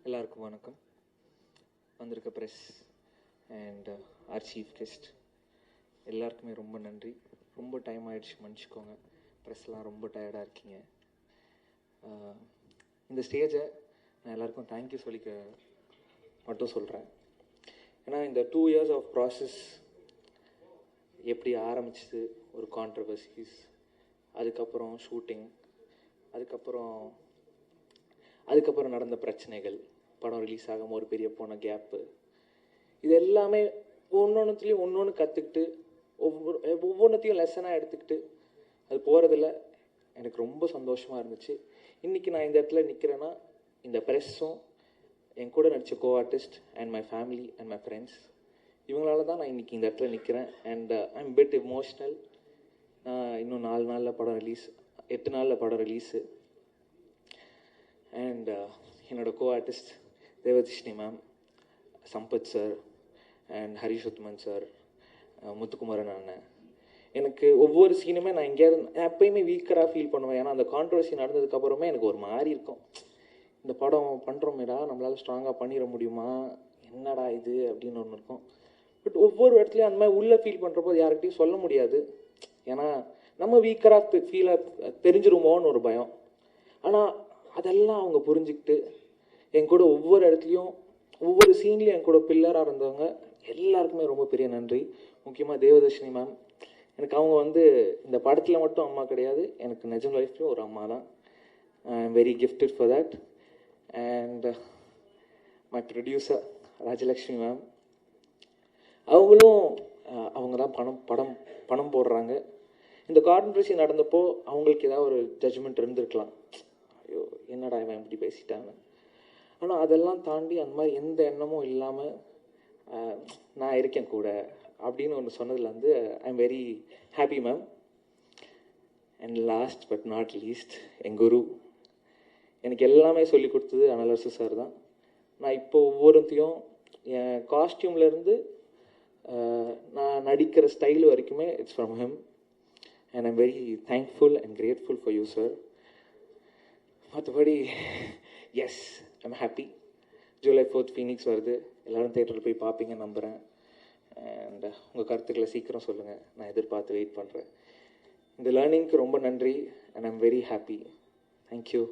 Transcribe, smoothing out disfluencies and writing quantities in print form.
எல்லாருக்கும் வணக்கம். வந்திருக்க press and our chief guest எல்லாருக்குமே ரொம்ப நன்றி. ரொம்ப டைம் ஆகிடுச்சு, மன்னிச்சிக்கோங்க. ப்ரெஸ்லாம் ரொம்ப டயர்டாக இருக்கீங்க. இந்த ஸ்டேஜை நான் எல்லாருக்கும் தேங்க்யூ சொல்லிக்க மட்டும் சொல்கிறேன். ஏன்னா இந்த 2 years ஆஃப் ப்ராசஸ் எப்படி ஆரம்பிச்சிது, ஒரு கான்ட்ரவர்சிஸ், அதுக்கப்புறம் ஷூட்டிங், அதுக்கப்புறம் நடந்த பிரச்சனைகள், படம் ரிலீஸ் ஆகாமல் ஒரு பெரிய போன கேப்பு, இது எல்லாமே ஒவ்வொன்றுத்துலேயும் ஒன்று கற்றுக்கிட்டு ஒவ்வொன்றத்தையும் லெசனாக எடுத்துக்கிட்டு அது போகிறதுல எனக்கு ரொம்ப சந்தோஷமாக இருந்துச்சு. இன்றைக்கி நான் இந்த இடத்துல நிற்கிறேன்னா இந்த ப்ரெஸ்ஸும் என் கூட நடித்த co artist and my family and my friends இவங்களால தான் நான் இன்றைக்கி இந்த இடத்துல நிற்கிறேன். And I am bit emotional. இன்னும் 4 நாளில் படம் ரிலீஸ், 8 நாளில் படம் ரிலீஸு. அண்ட் என்னோட co artist Devathishni ma'am, Sampath sir and Harish Uthman sir, Muthukumaran அண்ணன், எனக்கு ஒவ்வொரு சீனுமே நான் எங்கேயாவது எப்பயுமே வீக்கராக ஃபீல் பண்ணுவேன். ஏன்னா அந்த கான்ட்ரவர்சி நடந்ததுக்கப்புறமே எனக்கு ஒரு மாதிரி இருக்கும், இந்த படம் பண்ணுறோமேடா, நம்மளால் ஸ்ட்ராங்காக பண்ணிட முடியுமா, என்னடா இது அப்படின்னு ஒன்று இருக்கும். பட் ஒவ்வொரு இடத்துலையும் அந்த மாதிரி உள்ளே ஃபீல் பண்ணுறப்போ யார்கிட்டையும் சொல்ல முடியாது. ஏன்னா நம்ம வீக்கராக ஃபீலாக தெரிஞ்சிருமோன்னு ஒரு பயம். ஆனால் அதெல்லாம் அவங்க புரிஞ்சுக்கிட்டு என் கூட ஒவ்வொரு இடத்துலையும் ஒவ்வொரு சீன்லேயும் என் கூட பில்லராக இருந்தவங்க எல்லாருக்குமே ரொம்ப பெரிய நன்றி. முக்கியமாக தேவதர்ஷினி மேம், எனக்கு அவங்க இந்த படத்தில் மட்டும் அம்மா கிடையாது, எனக்கு நிஜம் லைஃப்லையும் ஒரு அம்மா தான். ஐ am very gifted for that. And my producer Rajalakshmi ma'am, அவங்க தான் பணம் போடுறாங்க. இந்த கான்ட்ரவர்சி நடந்தப்போ அவங்களுக்கு ஏதாவது ஒரு ஜட்ஜ்மெண்ட் இருந்திருக்கலாம், ஐயோ என்னடா இவன் இப்படி பேசிட்டாங்க. ஆனால் அதெல்லாம் தாண்டி அந்த மாதிரி எந்த எண்ணமும் இல்லாமல் நான் இருக்கேன் கூட அப்படின்னு ஒன்று சொன்னதில் I am very happy ma'am. And last but not least, என் குரு எனக்கு எல்லாமே சொல்லி கொடுத்தது அனலரசு சார் தான். நான் இப்போ ஒவ்வொருத்தையும் என் காஸ்டியூம்லேருந்து நான் நடிக்கிற ஸ்டைல் வரைக்குமே it's from him. And I'm very thankful and grateful for you sir. மற்றபடி yes, I'm happy. July 4th Phoenix வருது, எல்லோரும் தேட்டரில் போய் பார்ப்பீங்கன்னு நம்புகிறேன். அண்ட் உங்கள் கருத்துக்களை சீக்கிரம் சொல்லுங்கள், நான் எதிர்பார்த்து வெயிட் பண்ணுறேன். இந்த லேர்னிங்க்கு ரொம்ப நன்றி. And I'm very happy. Thank you.